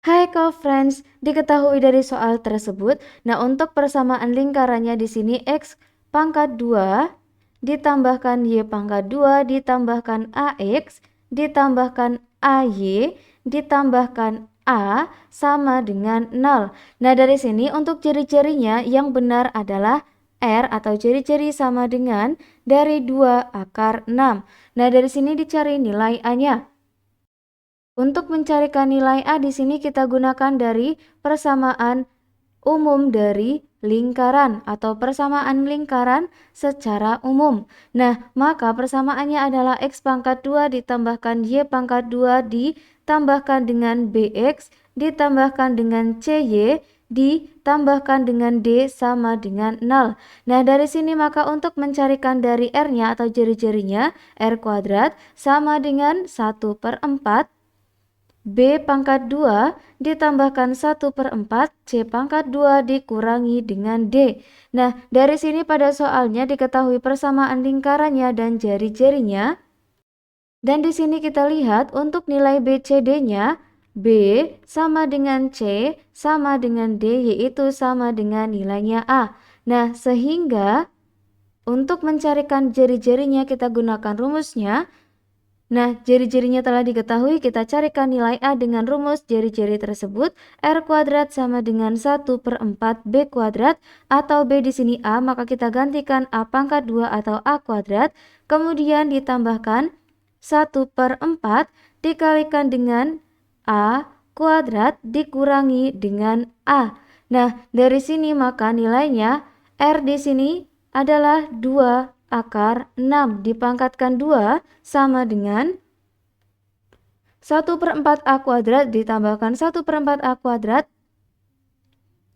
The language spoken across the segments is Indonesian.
Hai co-friends, diketahui dari soal tersebut, nah untuk persamaan lingkarannya di sini X pangkat 2 ditambahkan Y pangkat 2 ditambahkan AX ditambahkan AY ditambahkan A sama dengan 0. Nah dari sini untuk ciri-cirinya yang benar adalah R atau ciri-ciri sama dengan dari 2 akar 6. Nah dari sini dicari nilai A-nya. Untuk mencarikan nilai A di sini kita gunakan dari persamaan umum dari lingkaran atau persamaan lingkaran secara umum. Nah, maka persamaannya adalah X pangkat 2 ditambahkan Y pangkat 2 ditambahkan dengan BX ditambahkan dengan CY ditambahkan dengan D sama dengan 0. Nah, dari sini maka untuk mencarikan dari R-nya atau ciri-cirinya, R kuadrat sama dengan 1/4 B pangkat 2 ditambahkan 1/4 C pangkat 2 dikurangi dengan D. Nah, dari sini pada soalnya diketahui persamaan lingkarannya dan jari-jarinya. Dan di sini kita lihat untuk nilai BCD-nya, B sama dengan C sama dengan D, yaitu sama dengan nilainya A. Nah, sehingga untuk mencarikan jari-jarinya kita gunakan rumusnya. Nah, jari-jarinya telah diketahui, kita carikan nilai A dengan rumus jari-jari tersebut. R kuadrat sama dengan 1/4 B kuadrat, atau B di sini A, maka kita gantikan A pangkat 2 atau A kuadrat, kemudian ditambahkan 1/4 dikalikan dengan A kuadrat dikurangi dengan A. Nah, dari sini maka nilainya R di sini adalah 2 akar 6 dipangkatkan 2 sama dengan 1/4 A kuadrat ditambahkan 1/4 A kuadrat,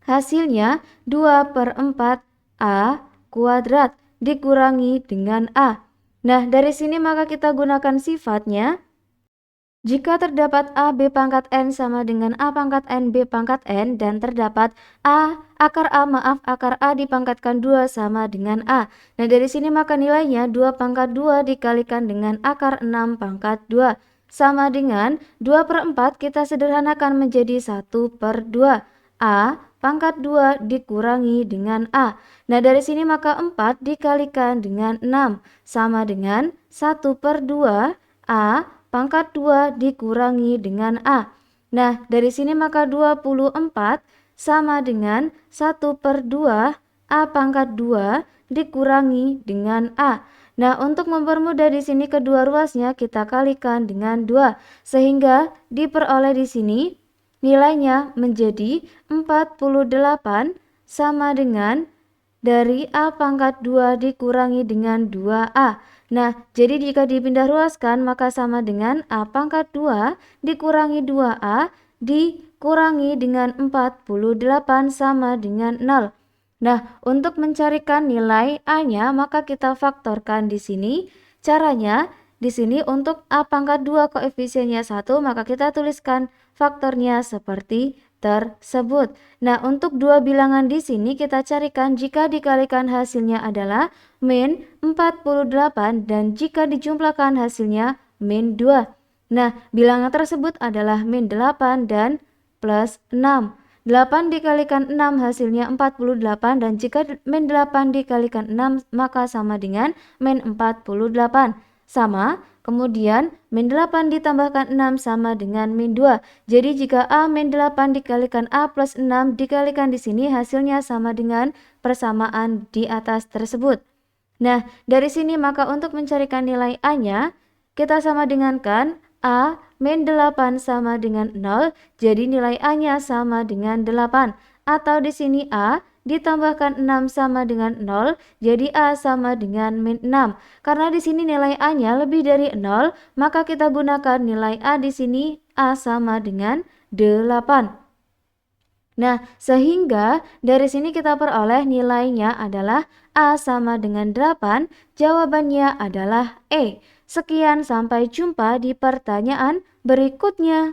hasilnya 2/4 A kuadrat dikurangi dengan A. Nah, dari sini maka kita gunakan sifatnya. Jika terdapat A B pangkat N sama dengan A pangkat N B pangkat N dan terdapat akar A dipangkatkan 2 sama dengan A. Nah dari sini maka nilainya 2 pangkat 2 dikalikan dengan akar 6 pangkat 2 sama dengan 2/4 kita sederhanakan menjadi 1/2. A pangkat 2 dikurangi dengan A. Nah dari sini maka 4 dikalikan dengan 6 sama dengan 1/2 A pangkat 2 dikurangi dengan A. Nah, dari sini maka 24 sama dengan 1/2 A pangkat 2 dikurangi dengan A. Nah, untuk mempermudah di sini kedua ruasnya kita kalikan dengan 2, sehingga diperoleh di sini nilainya menjadi 48 sama dengan dari A pangkat 2 dikurangi dengan 2A. Nah, jadi jika dipindah ruaskan maka sama dengan A pangkat 2 dikurangi 2A dikurangi dengan 48 sama dengan 0. Nah, untuk mencarikan nilai A-nya maka kita faktorkan di sini. Caranya di sini untuk A pangkat 2 koefisiennya 1 maka kita tuliskan faktornya seperti tersebut. Nah, untuk dua bilangan di sini kita carikan jika dikalikan hasilnya adalah min 48 dan jika dijumlahkan hasilnya min 2. Nah, bilangan tersebut adalah min 8 dan plus 6. 8 dikalikan 6 hasilnya 48 dan jika min 8 dikalikan 6 maka sama dengan min 48. Sama, kemudian min 8 ditambahkan 6 sama dengan min 2. Jadi jika A min 8 dikalikan A plus 6 dikalikan di sini hasilnya sama dengan persamaan di atas tersebut. Nah, dari sini maka untuk mencarikan nilai A-nya, kita sama dengankan A min 8 sama dengan 0, jadi nilai A-nya sama dengan 8. Atau di sini A ditambahkan 6 sama dengan 0, jadi A sama dengan min 6. Karena di sini nilai A-nya lebih dari 0, maka kita gunakan nilai A di sini A sama dengan 8. Nah, sehingga dari sini kita peroleh nilainya adalah A sama dengan 8, jawabannya adalah E. Sekian, sampai jumpa di pertanyaan berikutnya.